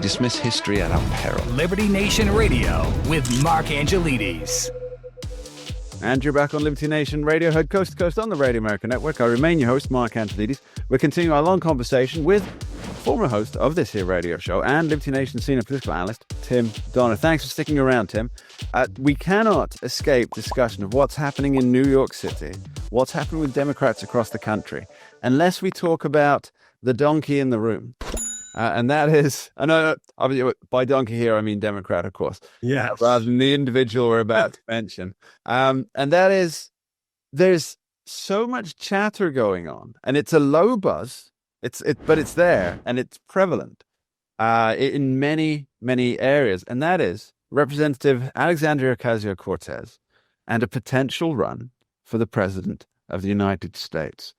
dismiss history at our peril. Liberty Nation Radio with Mark Angelides. And you're back on Liberty Nation Radio, heard coast to coast on the Radio America Network. I remain your host, Mark Angelides. We're continuing our long conversation with former host of this here radio show and Liberty Nation senior political analyst, Tim Donner. Thanks for sticking around, Tim. We cannot escape discussion of what's happening in New York City, what's happening with Democrats across the country, unless we talk about the donkey in the room. And that is, I know by donkey here, I mean Democrat, of course. Yeah. Rather than the individual we're about to mention. And that is, there's so much chatter going on, and it's a low buzz. But it's there, and it's prevalent in many, many areas. And that is Representative Alexandria Ocasio-Cortez and a potential run for the President of the United States.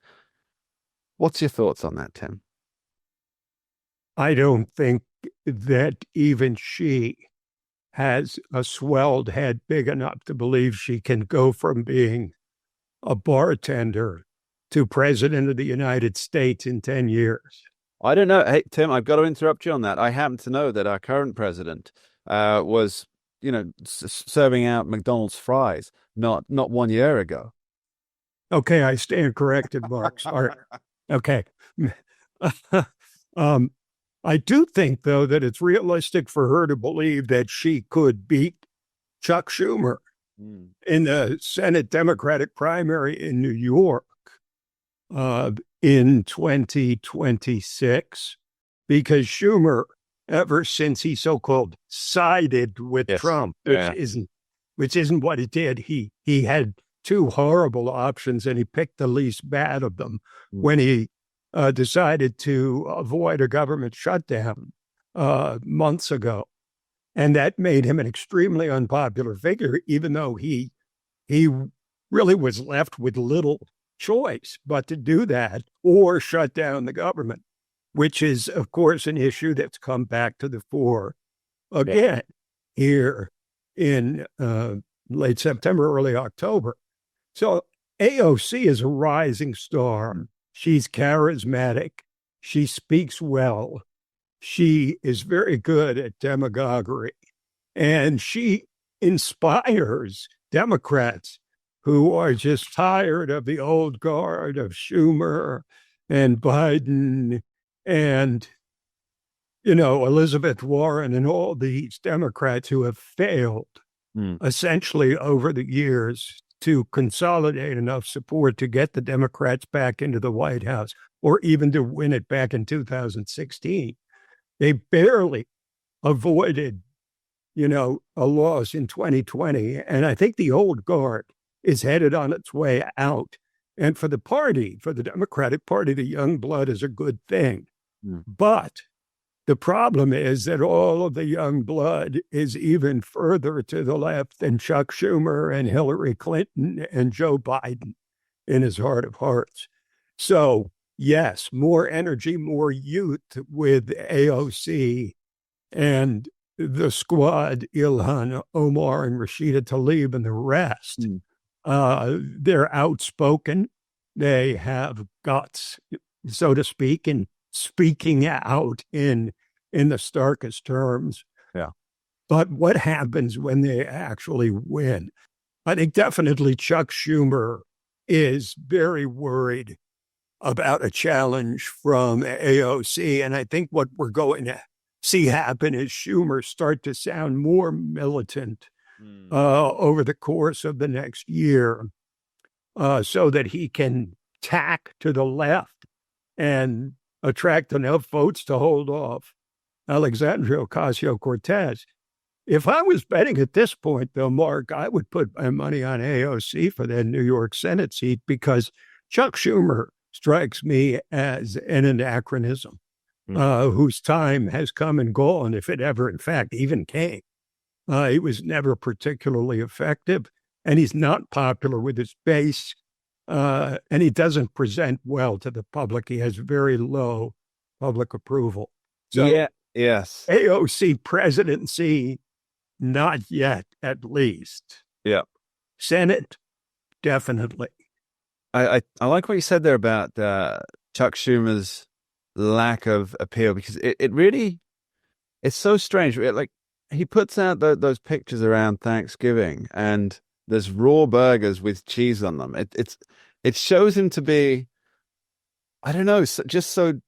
What's your thoughts on that, Tim? I don't think that even she has a swelled head big enough to believe she can go from being a bartender to President of the United States in 10 years. I don't know. Hey, Tim, I've got to interrupt you on that. I happen to know that our current president was, serving out McDonald's fries not 1 year ago. Okay, I stand corrected, Mark. Sorry. Okay. I do think, though, that it's realistic for her to believe that she could beat Chuck Schumer in the Senate Democratic primary in New York in 2026, because Schumer, ever since he so-called sided with Trump, which isn't what he did, he had two horrible options, and he picked the least bad of them when he decided to avoid a government shutdown months ago. And that made him an extremely unpopular figure, even though he really was left with little choice but to do that or shut down the government, which is, of course, an issue that's come back to the fore again here in late September, early October. So AOC is a rising star. She's charismatic. She speaks well. She is very good at demagoguery. And she inspires Democrats who are just tired of the old guard of Schumer and Biden and, Elizabeth Warren and all these Democrats who have failed essentially over the years to consolidate enough support to get the Democrats back into the White House or even to win it back in 2016. They barely avoided, a loss in 2020. And I think the old guard is headed on its way out. And for the party, for the Democratic Party, the young blood is a good thing. But the problem is that all of the young blood is even further to the left than Chuck Schumer and Hillary Clinton and Joe Biden in his heart of hearts. So, yes, more energy, more youth with AOC and the squad, Ilhan Omar and Rashida Tlaib and the rest. They're outspoken. They have guts, so to speak, in speaking out in the starkest terms. Yeah. But what happens when they actually win? I think definitely Chuck Schumer is very worried about a challenge from AOC. And I think what we're going to see happen is Schumer start to sound more militant over the course of the next year so that he can tack to the left and attract enough votes to hold off Alexandria Ocasio-Cortez. If I was betting at this point, though, Mark, I would put my money on AOC for that New York Senate seat because Chuck Schumer strikes me as an anachronism whose time has come and gone, if it ever, in fact, even came. He was never particularly effective, and he's not popular with his base. And he doesn't present well to the public. He has very low public approval. So AOC presidency, not yet, at least. Yeah. Senate, definitely. I like what you said there about Chuck Schumer's lack of appeal, because it really it's so strange. Like he puts out those pictures around Thanksgiving, and there's raw burgers with cheese on them. It shows him to be, I don't know, just so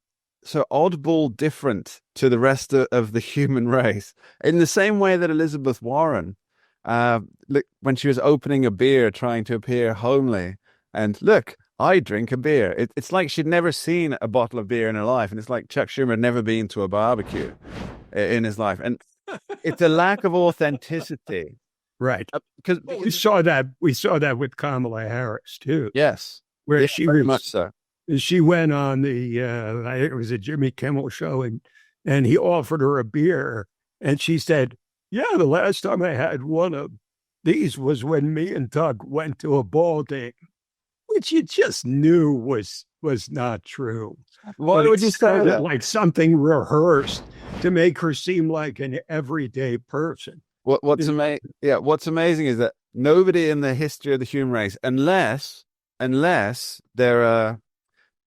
oddball different to the rest of the human race. In the same way that Elizabeth Warren, when she was opening a beer, trying to appear homely, and look, I drink a beer. It's like she'd never seen a bottle of beer in her life, and it's like Chuck Schumer had never been to a barbecue in his life, and it's a lack of authenticity. Right. Because we saw that with Kamala Harris too. Yes, where yeah, she very was, much so. She went on the it was a Jimmy Kimmel show, and he offered her a beer, and she said, "Yeah, the last time I had one of these was when me and Doug went to a ball game," which you just knew was not true. Why would you say that? Like something rehearsed to make her seem like an everyday person. What's amazing? Yeah, what's amazing is that nobody in the history of the human race, unless they're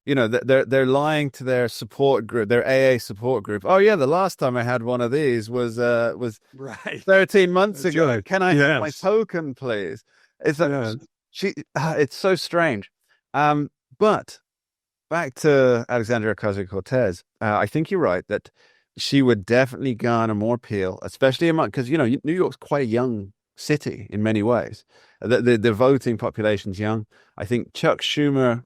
they're lying to their support group, their AA support group. Oh yeah, the last time I had one of these was right 13 months ago. Right. Can I have my token, please? It's it's so strange. But back to Alexandria Ocasio-Cortez, I think you're right that she would definitely garner more appeal, especially among, because New York's quite a young city in many ways. The voting population's young. I think Chuck Schumer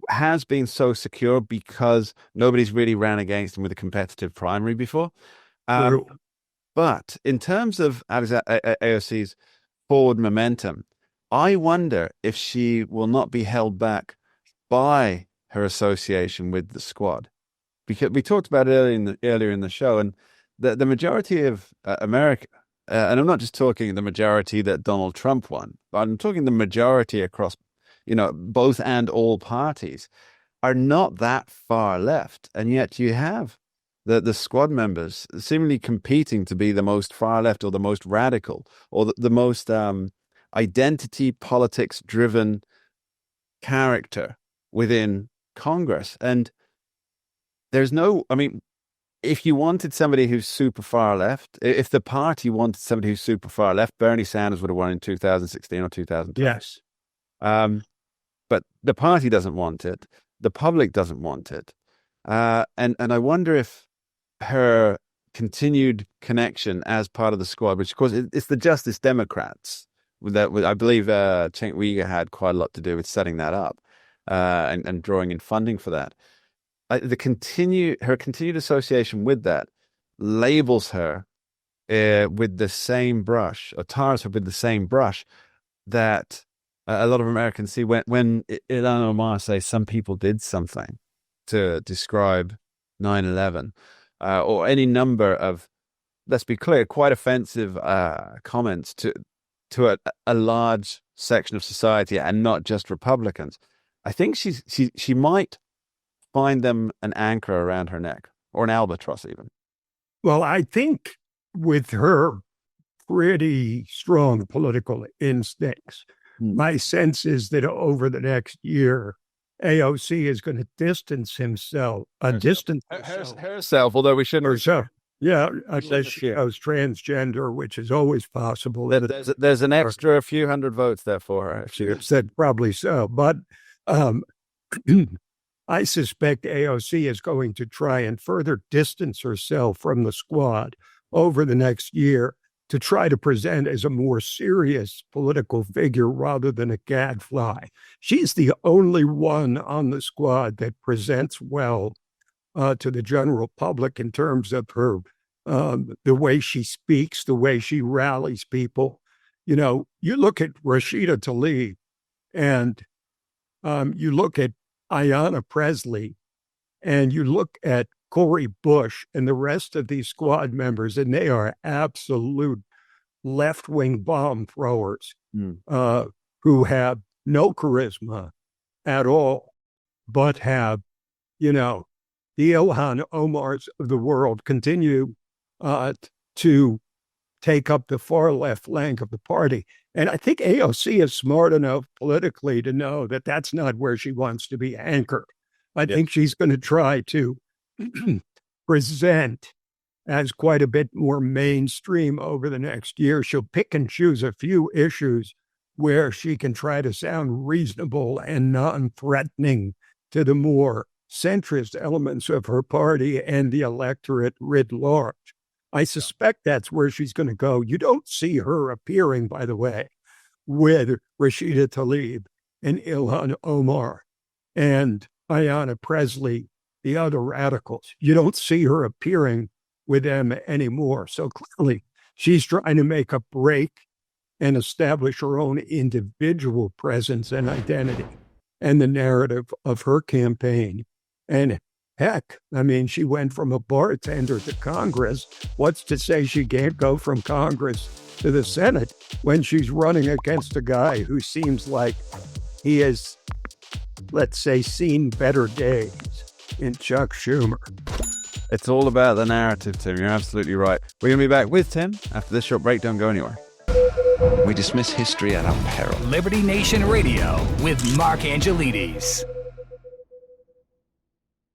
has been so secure because nobody's really ran against him with a competitive primary before. But in terms of AOC's forward momentum, I wonder if she will not be held back by her association with the squad. Because we talked about it earlier in the show, and the majority of America, and I'm not just talking the majority that Donald Trump won, but I'm talking the majority across, both and all parties, are not that far left, and yet you have the squad members seemingly competing to be the most far left or the most radical or the most identity politics driven character within Congress. And there's if you wanted somebody who's super far left, if the party wanted somebody who's super far left, Bernie Sanders would have won in 2016 or 2012. Yes. But the party doesn't want it. The public doesn't want it. And I wonder if her continued connection as part of the squad, which of course it's the Justice Democrats, I believe Cenk Uygur had quite a lot to do with setting that up and drawing in funding for that. Her continued association with that labels her with the same brush, or tars her with the same brush that a lot of Americans see when Ilhan Omar says some people did something to describe 9/11, or any number of, let's be clear, quite offensive comments to a large section of society and not just Republicans. I think she might find them an anchor around her neck, or an albatross even. Well, I think with her pretty strong political instincts, my sense is that over the next year, AOC is going to distance herself, although we shouldn't. Herself. Yeah, unless she goes transgender, which is always possible. There's an extra few hundred votes there for her. She said probably so. But I suspect AOC is going to try and further distance herself from the squad over the next year to try to present as a more serious political figure rather than a gadfly. She's the only one on the squad that presents well to the general public in terms of her, the way she speaks, the way she rallies people. You look at Rashida Tlaib and you look at Ayanna Pressley and you look at Cori Bush and the rest of these squad members, and they are absolute left-wing bomb throwers who have no charisma at all, but have, the Ilhan Omars of the world continue to take up the far left flank of the party. And I think AOC is smart enough politically to know that that's not where she wants to be anchored. I think she's going to try to present as quite a bit more mainstream over the next year. She'll pick and choose a few issues where she can try to sound reasonable and non-threatening to the more centrist elements of her party and the electorate writ large. I suspect that's where she's going to go. You don't see her appearing, by the way, with Rashida Tlaib and Ilhan Omar and Ayanna Pressley, the other radicals. You don't see her appearing with them anymore. So clearly, she's trying to make a break and establish her own individual presence and identity and the narrative of her campaign. And heck, I mean, she went from a bartender to Congress. What's to say she can't go from Congress to the Senate when she's running against a guy who seems like he has, let's say, seen better days in Chuck Schumer? It's all about the narrative, Tim. You're absolutely right. We're going to be back with Tim after this short break. Don't go anywhere. We dismiss history at our peril. Liberty Nation Radio with Mark Angelides.